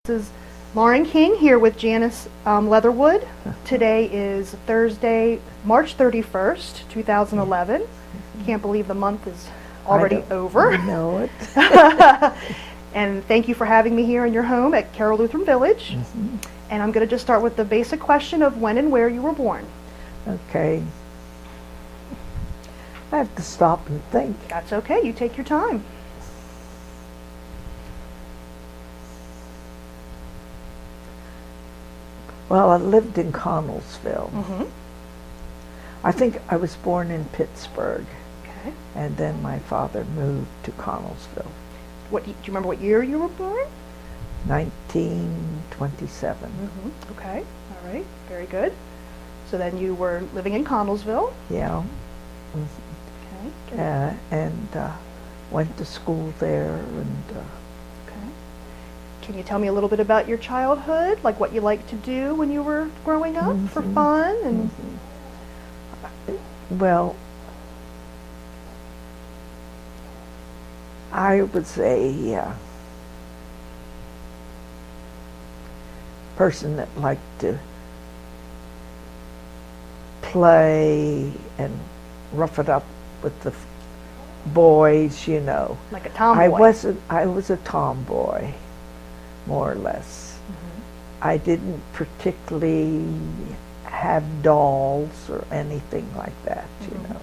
This is Lauren King here with Janice Leatherwood. Today is Thursday, March 31st, 2011. Can't believe the month is already over. I know it. And thank you for having me here in your home at Carroll Lutheran Village. And I'm going to just start with the basic question of when and where you were born. Okay. I have to stop and think. That's okay. You take your time. Well, I lived in Connellsville. I think I was born in Pittsburgh. Okay. And then my father moved to Connellsville. Do you remember what year you were born? 1927. Okay. All right. Very good. So then you were living in Connellsville. Yeah. Okay. And went to school there. And okay. Can you tell me a little bit about your childhood, like what you liked to do when you were growing up for fun? And well, I was a person that liked to play and rough it up with the boys, you know. like a tomboy. I was a tomboy, more or less. I didn't particularly have dolls or anything like that, you know.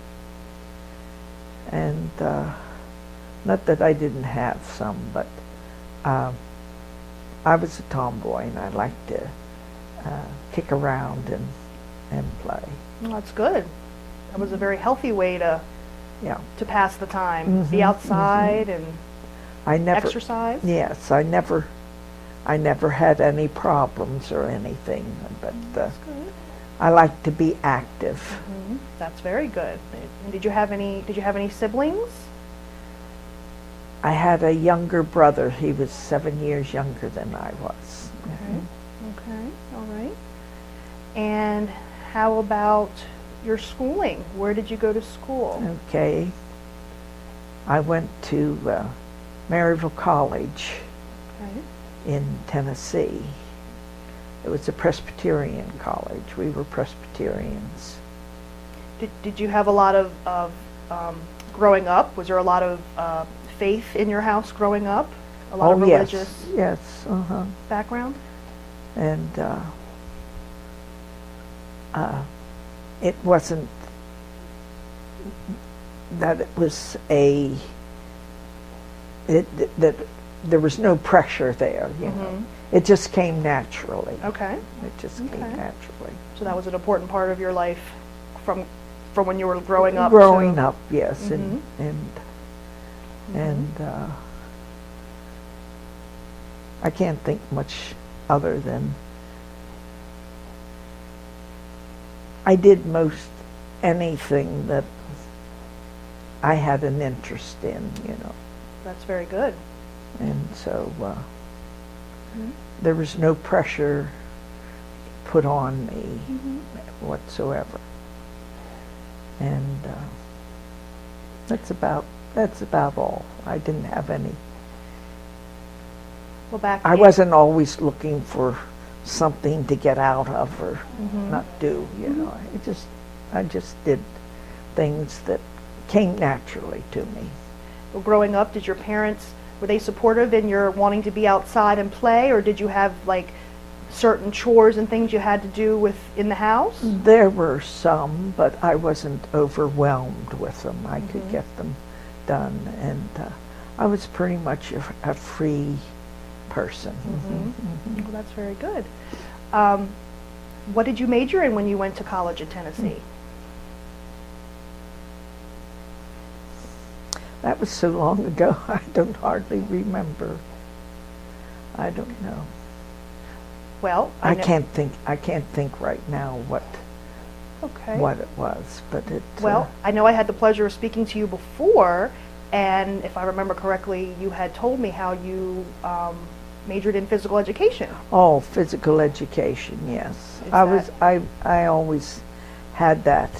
And not that I didn't have some, but I was a tomboy, and I liked to kick around and play. Well, that's good. That was a very healthy way to pass the time. Be outside and exercise. Yes, I never had any problems or anything, but I like to be active. That's very good. And did you have any siblings? I had a younger brother. He was 7 years younger than I was. Okay. All right. And how about your schooling? Where did you go to school? Okay. I went to Maryville College in Tennessee. It was a Presbyterian college. We were Presbyterians. Did you have a lot of growing up? Was there a lot of faith in your house growing up? A lot of religious background? And it wasn't that it was that there was no pressure there, you know. It just came naturally. Okay. It just came naturally. So that was an important part of your life from when you were growing up. Growing up, yes, and I can't think much other than I did most anything that I had an interest in, you know. That's very good. And so there was no pressure put on me whatsoever. And that's about all. I didn't have any. Well, I wasn't always looking for something to get out of or not do, you know. I just did things that came naturally to me. Well, growing up, did your parents, were they supportive in your wanting to be outside and play, or did you have like certain chores and things you had to do in the house? There were some, but I wasn't overwhelmed with them. I could get them done, and I was pretty much a free person. Well, that's very good. What did you major in when you went to college in Tennessee? That was so long ago, I don't hardly remember. I don't know. Well, I can't think right now what it was, but it. Well, I know I had the pleasure of speaking to you before, and if I remember correctly, you had told me how you majored in physical education. Oh, physical education, yes. I always had that.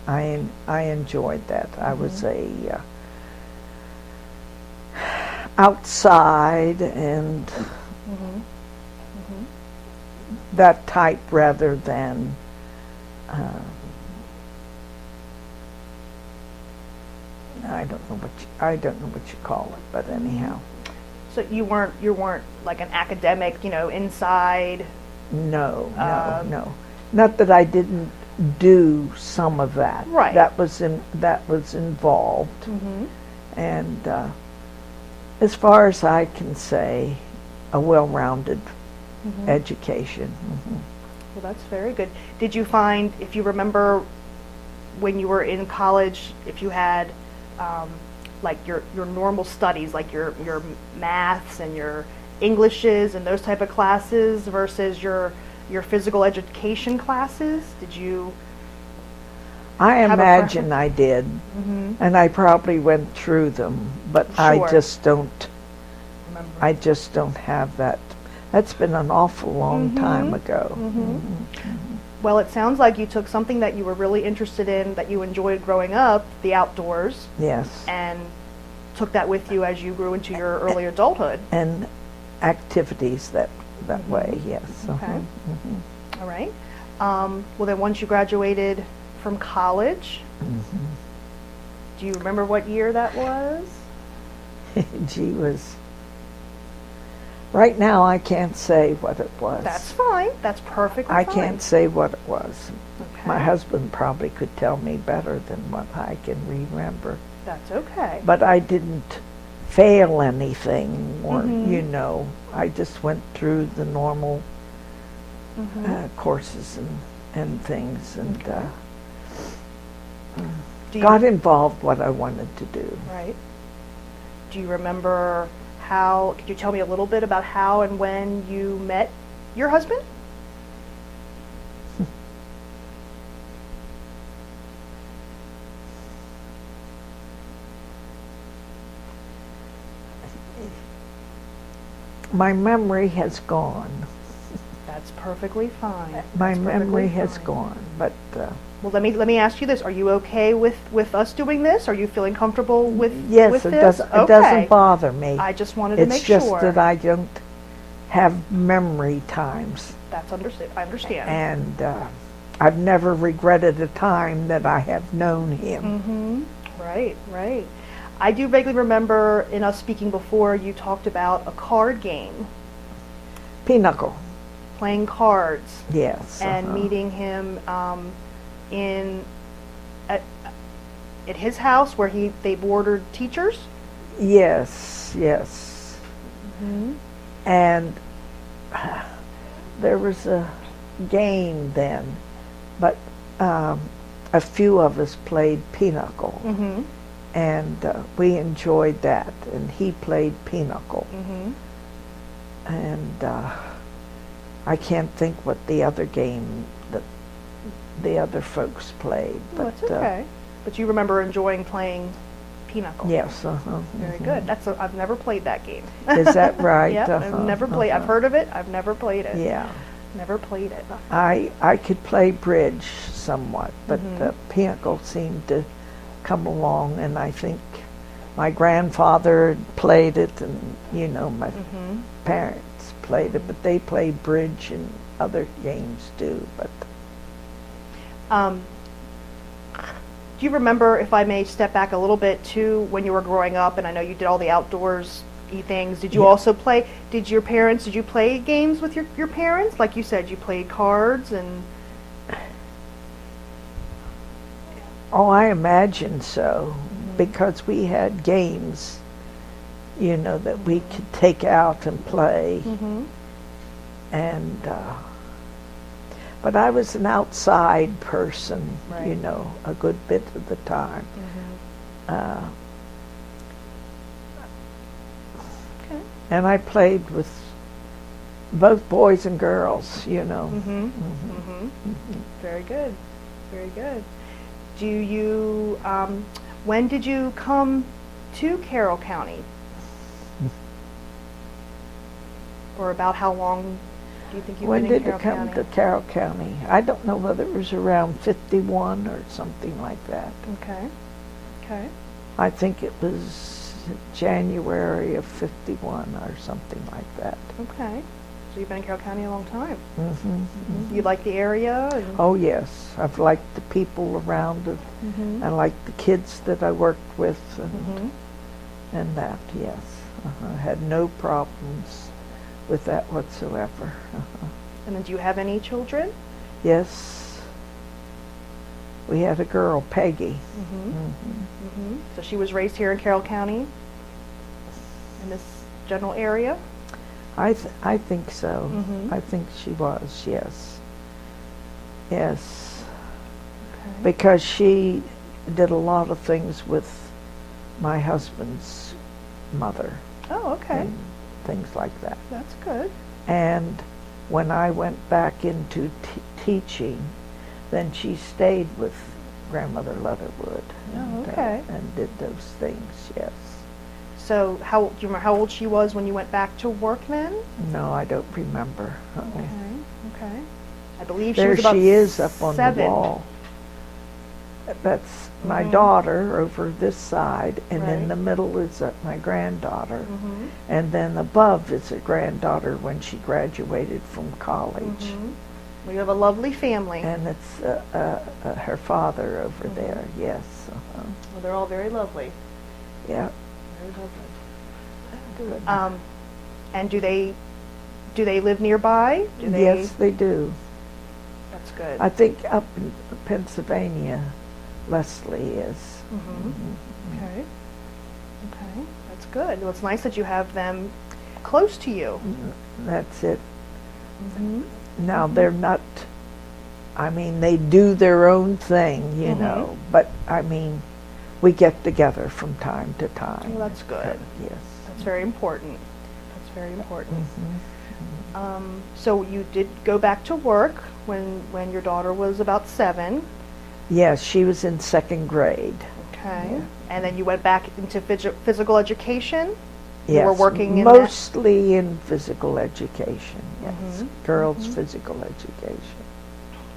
I enjoyed that. I was a outside and that type rather than I don't know what you call it, but anyhow. So you weren't like an academic, inside. No. Not that I didn't do some of that. Right. That was involved. Mm-hmm. And as far as I can say, a well-rounded education. Mm-hmm. Well, that's very good. Did you find, if you remember when you were in college, if you had like your normal studies, like your maths and your Englishes and those type of classes versus your physical education classes? Did you? I imagine I did, and I probably went through them, but Sure. I just don't. Remember. I just don't have that. That's been an awful long time ago. Well, it sounds like you took something that you were really interested in, that you enjoyed growing up, the outdoors, Yes. and took that with you as you grew into your early adulthood. And activities that way, yes. Okay. All right. Well, then once you graduated from college, do you remember what year that was? Gee whiz. Right now I can't say what it was. That's fine. That's perfectly I fine. can't say what it was. Okay. My husband probably could tell me better than what I can remember. That's okay. But I didn't fail anything, or I just went through the normal courses and things, and Do you- got involved what I wanted to do. Right. Do you remember how? Could you tell me a little bit about how and when you met your husband? My memory has gone. That's perfectly fine. My That's memory perfectly has fine. gone, but Well, let me ask you this: are you okay with us doing this? Are you feeling comfortable with yes, with it this? doesn't. It doesn't bother me. I just wanted to It's make just sure. that I don't have memory times, That's understood. I understand. and I've never regretted a time that I have known him. Right, right. I do vaguely remember in us speaking before, you talked about a card game, Pinochle, playing cards, yes, and meeting him in at his house where they boarded teachers. yes, yes, and there was a game then, but a few of us played Pinochle. And we enjoyed that, and he played Pinochle. And I can't think what the other game that the other folks played. Well, that's okay. But you remember enjoying playing Pinochle. Yes. Very good. I've never played that game. Is that right? Yeah, I've never played. I've heard of it. I've never played it. Yeah. Never played it. I could play bridge somewhat, but Pinochle seemed to come along, and I think my grandfather played it, and my parents played it, but they played bridge and other games too. But do you remember, if I may step back a little bit, too, when you were growing up, and I know you did all the outdoorsy things, did you also play, did you play games with your parents? Like you said, you played cards and... Oh, I imagine so, because we had games, that we could take out and play. And, but I was an outside person, Right. A good bit of the time. Okay. And I played with both boys and girls, Very good. Very good. Do you, when did you come to Carroll County? Or about how long do you think you've When been in did it Carroll come County? to Carroll County? I don't know whether it was around 51 or something like that. Okay. Okay. I think it was January of 51 or something like that. Okay. So you've been in Carroll County a long time. Mm-hmm. You like the area? And Oh yes, I've liked the people around it. I like the kids that I worked with, and that. Yes, I had no problems with that whatsoever. And then do you have any children? Yes, we had a girl, Peggy. So she was raised here in Carroll County, in this general area? I think so. I think she was. Yes. Yes. Okay. Because she did a lot of things with my husband's mother. Oh, okay. And things like that. That's good. And when I went back into teaching, then she stayed with Grandmother Leatherwood. Oh, okay. And did those things, yes. So do you remember how old she was when you went back to work then? No, I don't remember. Okay, okay. I believe she There was about she is up on 7. the wall. That's my daughter over this side, and in the middle is my granddaughter. And then above is a granddaughter when she graduated from college. We have a lovely family. And it's her father over there, yes. Well, they're all very lovely. Yeah. Very lovely. Good. And do they live nearby? Yes, they do. That's good. I think up in Pennsylvania, Leslie is. Okay. Okay. That's good. Well, it's nice that you have them close to you. That's it. Now they're not, I mean, they do their own thing, you know, but I mean, we get together from time to time. Well, that's good. Yes. That's very important. That's very important. So you did go back to work when your daughter was about 7. Yes, she was in 2nd grade. Okay. Yeah. And then you went back into physical education? Yes, You were working in mostly in physical education, yes. Girls' physical education.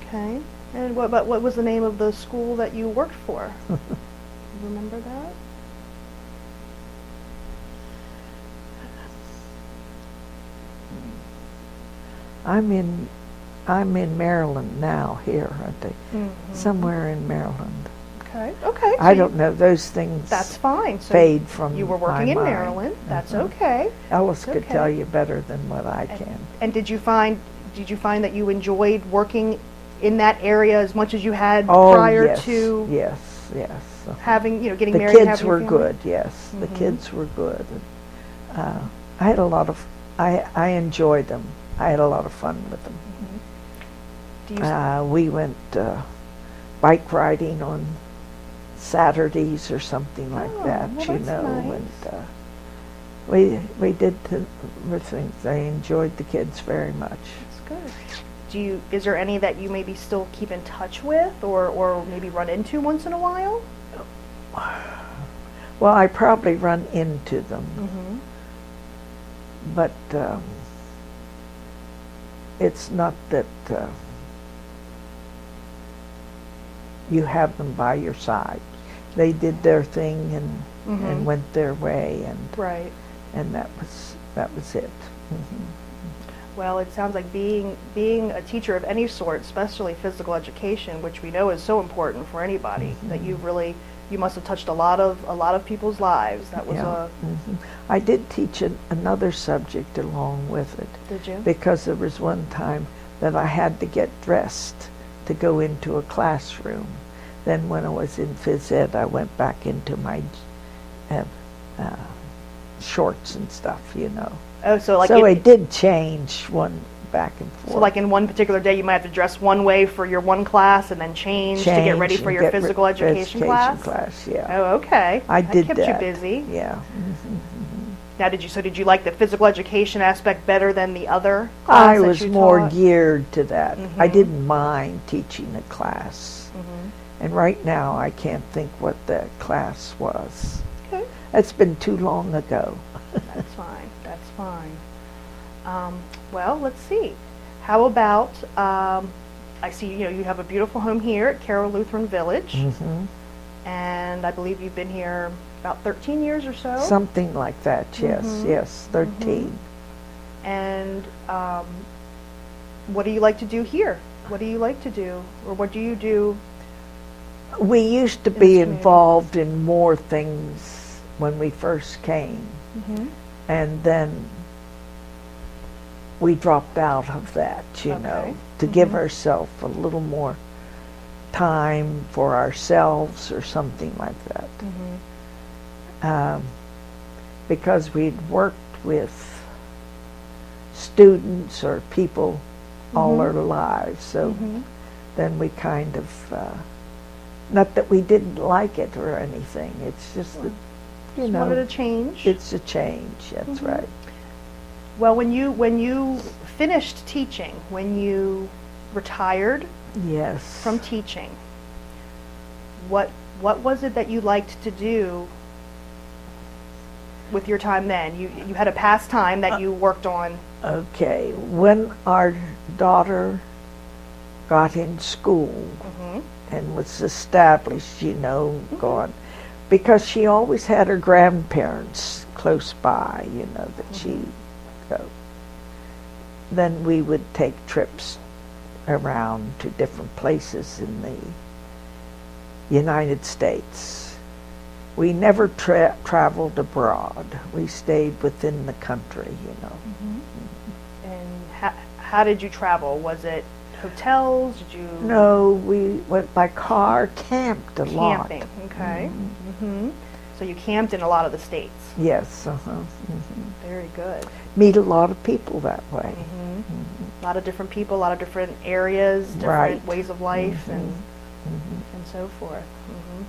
Okay. And what was the name of the school that you worked for? You remember that? I'm in Maryland now, here, aren't they? Somewhere in Maryland. Okay. Okay. I don't know, those things That's fine. So fade from you were my working in mind. Maryland. That's okay. Ellis That's could okay. tell you better than what I can. And did you find that you enjoyed working in that area as much as you had Oh, prior yes, to yes. having, getting The married and kids having were a family? good, yes. The kids were good. I had a lot of, I enjoyed them. I had a lot of fun with them. Do you We went bike riding on Saturdays or something like that, well, you that's know. nice. And we did things. I enjoyed the kids very much. That's good. Is there any that you maybe still keep in touch with or maybe run into once in a while? Well, I probably run into them, but it's not that you have them by your side. They did their thing and went their way, Right. and that was it. Well, it sounds like being a teacher of any sort, especially physical education, which we know is so important for anybody, that you must have touched a lot of people's lives. That was I did teach another subject along with it. Did you? Because there was one time that I had to get dressed to go into a classroom. Then when I was in phys ed, I went back into my shorts and stuff, you know. Oh, so like it did change one back and forth. So like in one particular day, you might have to dress one way for your one class and then change to get ready for your physical education class? Yeah. Oh, okay. I did kept that. you busy. Yeah. Now, did you like the physical education aspect better than the other I class that was you more taught? geared to that. I didn't mind teaching a class. And right now, I can't think what that class was. Okay. It's been too long ago. That's fine. That's fine. Well, let's see. How about, I see, you have a beautiful home here at Carroll Lutheran Village. And I believe you've been here about 13 years or so? Something like that, yes. Yes, 13. And what do you like to do here? What do you like to do, or what do you do? We used to In be this community. involved in more things when we first came, Mm-hmm. and then we dropped out of that, you know, Okay. to give Mhm. ourselves a little more time for ourselves or something like that. Mm-hmm. Because we'd worked with students or people all Mhm. our lives, so Mm-hmm. then we kind of, not that we didn't like it or anything, it's just that, you Just wanted know, to change. it's a change, that's Mhm. right. Well, when you finished teaching, when you retired Yes. from teaching, what was it that you liked to do with your time then? You had a pastime that you worked on. Okay, when our daughter got in school Mm-hmm. and was established, you know, gone, because she always had her grandparents close by, you know, that she'd go. Then we would take trips around to different places in the United States. We never traveled abroad. We stayed within the country, you know. And how did you travel? Was it hotels? Did you No, we went by car, camped a lot. camping? Okay. Mm-hmm. So you camped in a lot of the states. Yes, Very good. Meet a lot of people that way. Mm-hmm. A lot of different people, a lot of different areas, different Right. ways of life, and so forth.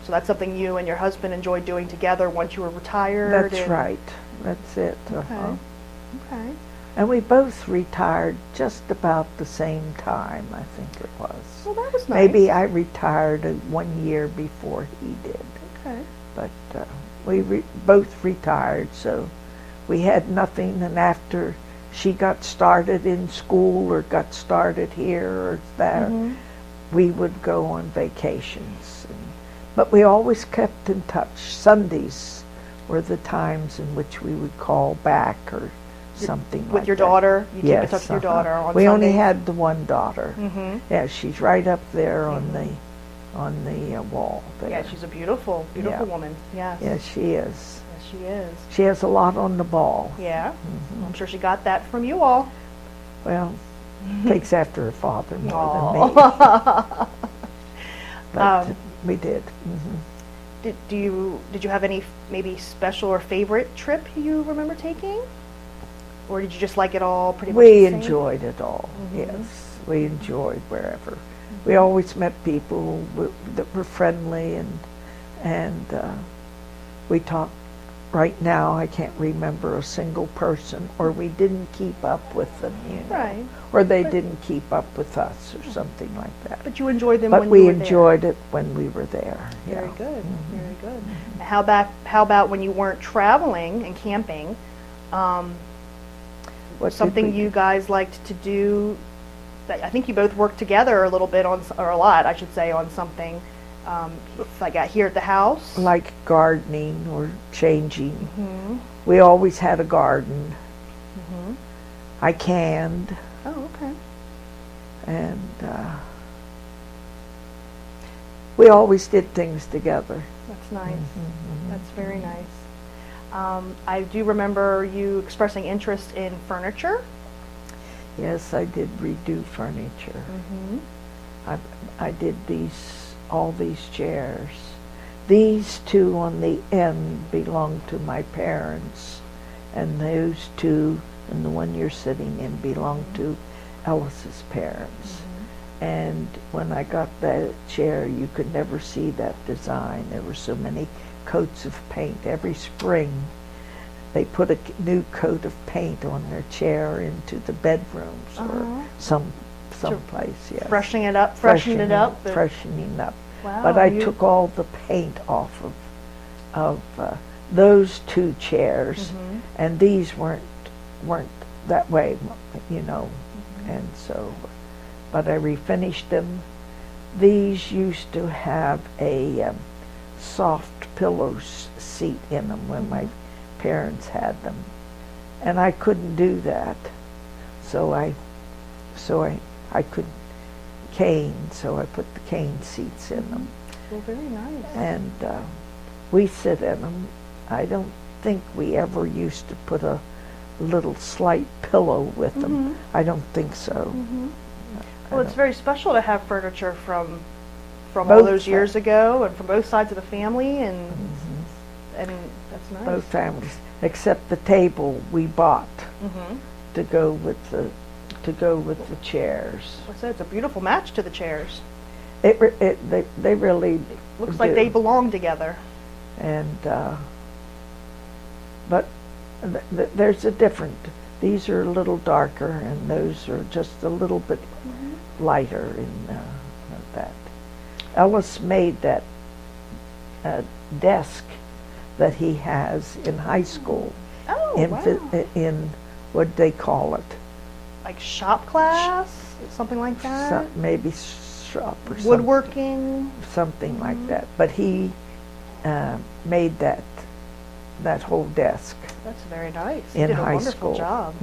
So that's something you and your husband enjoyed doing together once you were retired. That's and- right. That's it. Okay. Okay. And we both retired just about the same time, I think it was. Well, that was nice. Maybe I retired 1 year before he did. Okay. But we both retired, so we had nothing. And after she got started in school or got started here or there, Mhm. we would go on vacations. But we always kept in touch. Sundays were the times in which we would call back or something like that. With your daughter? You keep in Yes, touch with your daughter on we only Sundays? had the one daughter. Mm-hmm. Yeah, she's right up there on the wall there. Yeah, she's a beautiful, beautiful Yeah. woman. Yes. Yes, she is. Yes, she is. She has a lot on the ball. Yeah. I'm sure she got that from you all. Well, takes after her father more than me. Aw. But we did. Hmm. Did you have any maybe special or favorite trip you remember taking? Or did you just like it all pretty much We the same? enjoyed it all. Mhm. Yes, we enjoyed wherever. We always met people that were friendly, and we talked. Right now, I can't remember a single person, or we didn't keep up with them, you know, Right. or they didn't keep up with us, or something like that. But you enjoyed them But when we you were there. enjoyed it when we were there. Very Yeah. good. Very good. How about when you weren't traveling and camping? What did Something we you guys liked to do? That I think you both worked together a little bit on, or a lot, I should say, on something. Like here at the house. like gardening or changing. Mhm. We always had a garden. Mhm. I canned, Oh, okay. and we always did things together. That's nice. Mhm. That's very nice. I do remember you expressing interest in furniture. Yes, I did redo furniture. Mm-hmm. I did all these chairs. These two on the end belong to my parents, and those two and the one you're sitting in belong to Ellis's parents. And when I got that chair, you could never see that design. There were so many coats of paint. Every spring, they put a new coat of paint on their chair into the bedrooms or someplace. Yes, Freshening it up. Freshening it up. freshening up. Wow. But I took all the paint off of those two chairs, Mhm. and these weren't that way, you know, and so. But I refinished them. These used to have a soft pillow seat in them when my parents had them, and I couldn't do that. so I could cane, so I put the cane seats in them. Well, very nice. And we sit in them. I don't think we ever used to put a little slight pillow with them. I don't think so. Well, it's very special to have furniture from all Both those years ago, and from both sides of the family, and that's nice. Both families, except the table we bought to go with the chairs. So it's a beautiful match to the chairs. They really Looks like they belong together. And but there's a different. These are a little darker, and those are just a little bit lighter in that. Ellis made that desk that he has in high school. Oh, wow. In what they call it? Like shop class, something like that. Maybe shop or woodworking, something like that. But he made that whole desk. That's very nice. In he did high a wonderful school. job.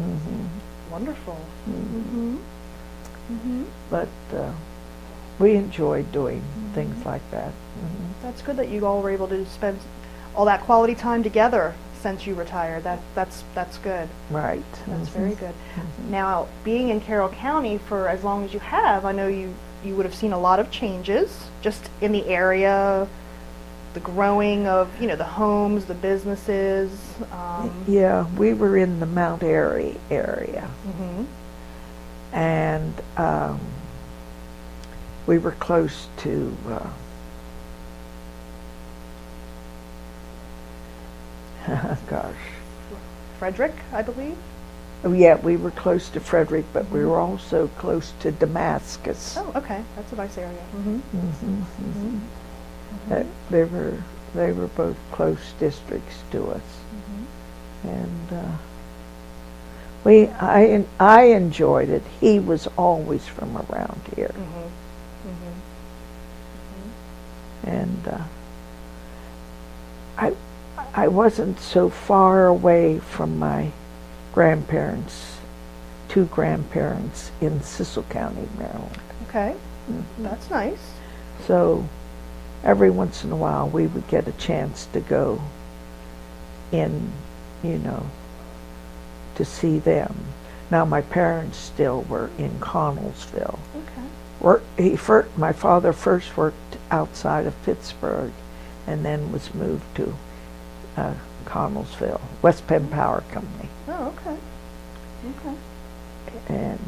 Wonderful. But we enjoyed doing things like that. That's good that you all were able to spend all that quality time together since you retired. That's good. Right. That's very good. Now, being in Carroll County for as long as you have, I know you would have seen a lot of changes just in the area, the growing of, the homes, the businesses. Yeah, we were in the Mount Airy area. And we were close to gosh. Frederick, I believe. Oh, yeah, we were close to Frederick, but we were also close to Damascus. Oh, okay, that's a nice area. They were both close districts to us, and I enjoyed it. He was always from around here, and I wasn't so far away from my two grandparents in Cecil County, Maryland. Okay, that's nice. So every once in a while we would get a chance to go in, to see them. Now my parents still were in Connellsville. Okay. My father first worked outside of Pittsburgh and then was moved to Connellsville, West Penn Power Company. Oh, okay. Okay. And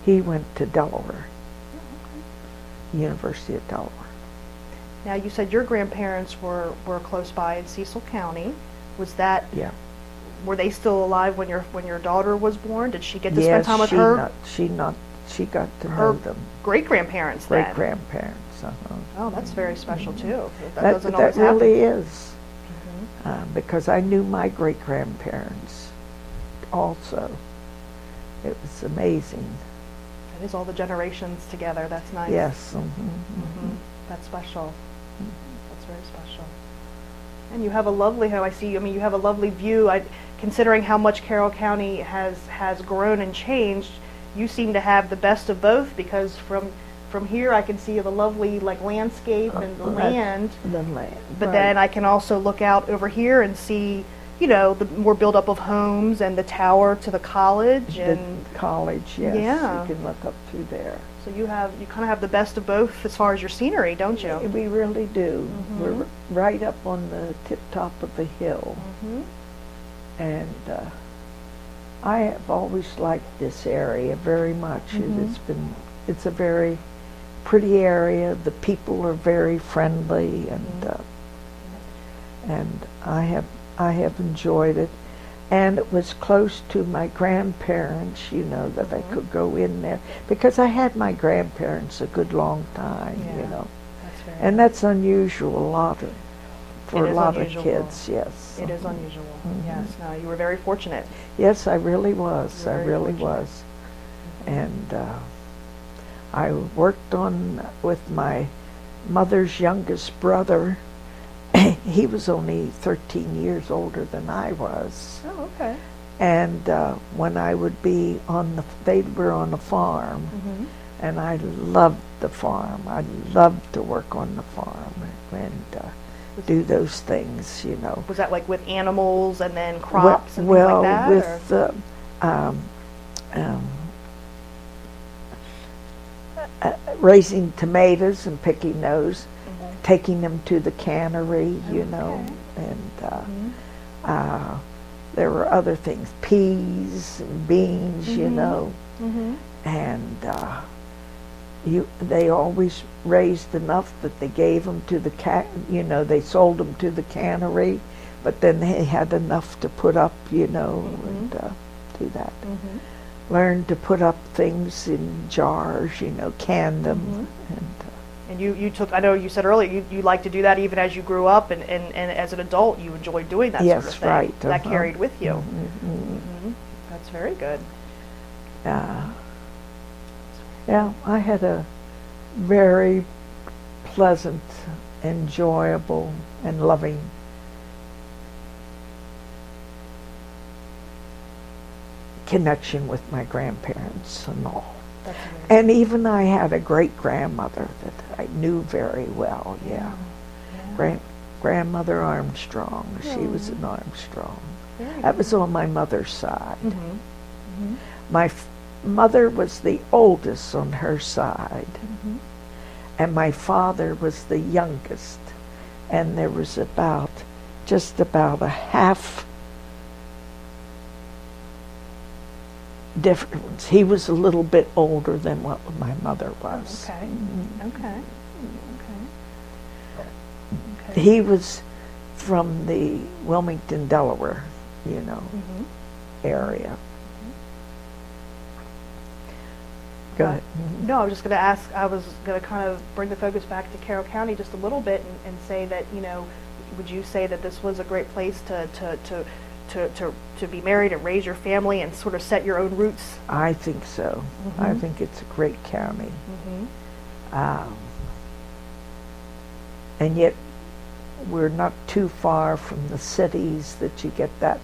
he went to Delaware, University of Delaware. Now, you said your grandparents were close by in Cecil County. Was that? Yeah. Were they still alive when your daughter was born? Did she get to spend time with her? She got to her know them. Great-grandparents then. Great-grandparents. Oh, that's very special too. That always really happen. is. Because I knew my great-grandparents also. It was amazing. It is all the generations together. That's nice. Yes. That's special. That's very special. And you have a lovely home. I see. I mean, you have a lovely view. Considering how much Carroll County has grown and changed, you seem to have the best of both, because from here I can see the lovely landscape and the land. The land. But then I can also look out over here and see, the more buildup of homes and the tower to the college and the college. Yes. Yeah. You can look up through there. So you kind of have the best of both as far as your scenery, don't you? We really do. We're right up on the tip top of the hill, and I have always liked this area very much. It's a very pretty area. The people are very friendly, and I have enjoyed it. And it was close to my grandparents, that I could go in there, because I had my grandparents a good long time, And that's unusual for a lot of kids, yes. It is unusual, yes. No, you were very fortunate. Yes, I really was. I really was. And I worked with my mother's youngest brother. He was only 13 years older than I was. Oh, okay. And when I would be they were on a farm, and I loved the farm. I loved to work on the farm and do those things, you know. Was that like with animals and then crops and things like that? With raising tomatoes and picking those, taking them to the cannery, you know, and there were other things, peas and beans, you know, and they always raised enough that they gave them to the they sold them to the cannery, but then they had enough to put up, you know, and do that. Learned to put up things in jars, you know, can them. And you took, I know you said earlier, you like to do that even as you grew up, and as an adult you enjoyed doing that sort of thing. Right. That carried with you. That's very good. Yeah, I had a very pleasant, enjoyable, and loving connection with my grandparents and all. That's amazing. And even I had a great-grandmother that I knew very well, Grandmother Armstrong. She was an Armstrong. That was on my mother's side. My mother was the oldest on her side, and my father was the youngest, and there was just about a half difference. He was a little bit older than what my mother was. Okay. He was from the Wilmington, Delaware, you know, area. Go ahead. No, I was just going to ask, I was going to kind of bring the focus back to Carroll County just a little bit and say that, you know, would you say that this was a great place to be married and raise your family and sort of set your own roots? I think so. I think it's a great county. And yet we're not too far from the cities that you get that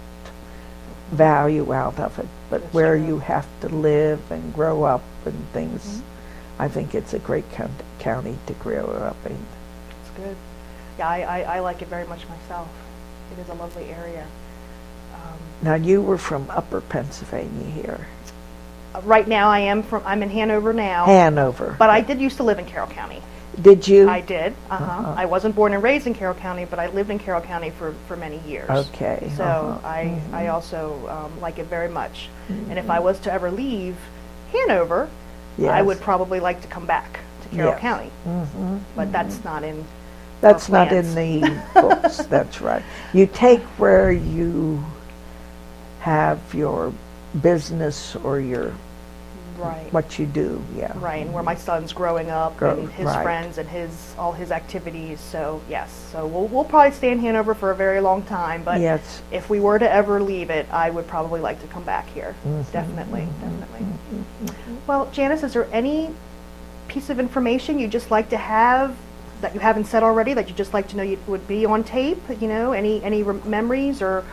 value out of it, but that's where true. You have to live and grow up and things. I think it's a great county to grow up in. That's good. Yeah, I like it very much myself. It is a lovely area. Now you were from Upper Pennsylvania here. Right now I'm in Hanover now. Hanover. But I did used to live in Carroll County. Did you? I did. I wasn't born and raised in Carroll County, but I lived in Carroll County for many years. Okay. So I also like it very much. And if I was to ever leave Hanover, I would probably like to come back to Carroll County. But that's not in That's not in the books. That's right. You take where you have your business or your what you do, Right, and where my son's growing up and his friends and all his activities. So yes, so we'll probably stay in Hanover for a very long time. But if we were to ever leave it, I would probably like to come back here. Definitely. Well, Janice, is there any piece of information you'd just like to have that you haven't said already that you'd just like to know would be on tape? You know, any memories or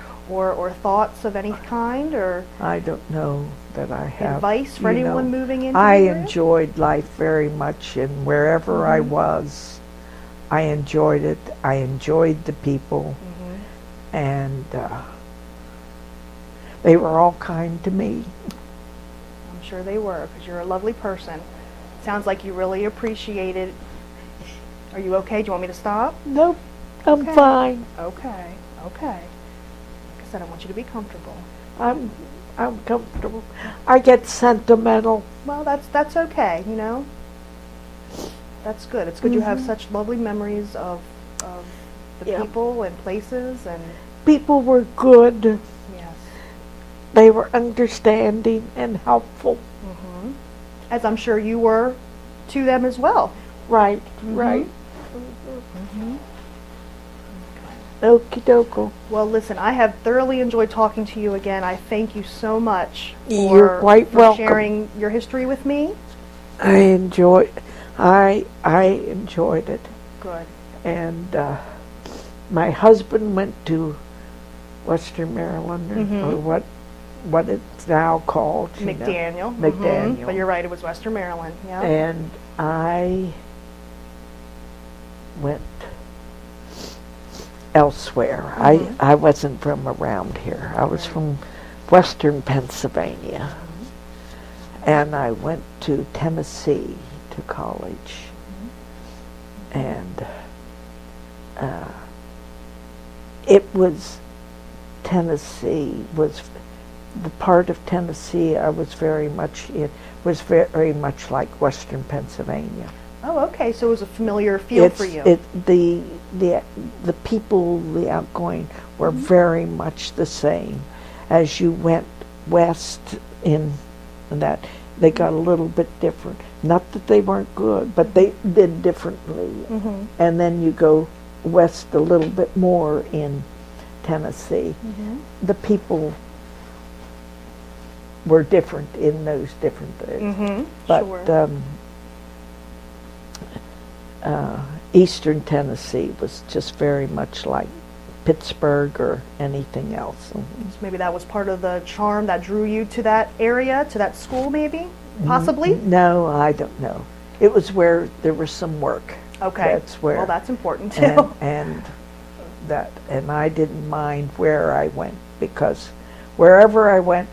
thoughts of any kind, or I don't know that I have advice for anyone moving into I the area? enjoyed life very much, and wherever I was, I enjoyed it. I enjoyed the people, and they were all kind to me. I'm sure they were, because you're a lovely person. Sounds like you really appreciate it. Are you okay? Do you want me to stop? Nope, I'm fine. Okay. Like I said, I want you to be comfortable. I'm comfortable. I get sentimental. Well, that's okay, you know. That's good. It's good you have such lovely memories of the people and places and people were good. Yes. They were understanding and helpful. As I'm sure you were to them as well. Right. Okie dokie. Well, listen, I have thoroughly enjoyed talking to you again. I thank you so much You're quite welcome. Sharing your history with me. I enjoyed it. Good. And my husband went to Western Maryland or what it's now called. you know. McDaniel. McDaniel. But you're right, it was Western Maryland. Yeah. And I went elsewhere. I wasn't from around here. I was from Western Pennsylvania. And I went to Tennessee to college. And it was, Tennessee was, the part of Tennessee I was very much in, was very much like Western Pennsylvania. Oh, okay. So it was a familiar feel for you. The people, the outgoing, were very much the same. As you went west in that, they got a little bit different. Not that they weren't good, but they did differently. And then you go west a little bit more in Tennessee. The people were different in those different things. But Sure. Eastern Tennessee was just very much like Pittsburgh or anything else. So maybe that was part of the charm that drew you to that area, to that school, maybe, possibly. No, I don't know. It was where there was some work. Okay. That's where. Well, that's important too. And I didn't mind where I went, because wherever I went,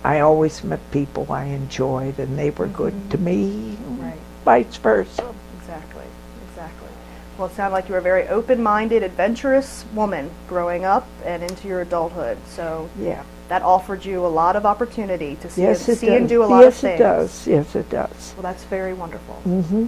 I always met people I enjoyed, and they were good to me. Right. Vice versa. Exactly. Exactly. Well, it sounded like you were a very open-minded, adventurous woman growing up and into your adulthood. So Yeah. that offered you a lot of opportunity to see, Yes, it see does. and do a lot of Yes, things. it does. Yes, it does. Well, that's very wonderful. Mm-hmm.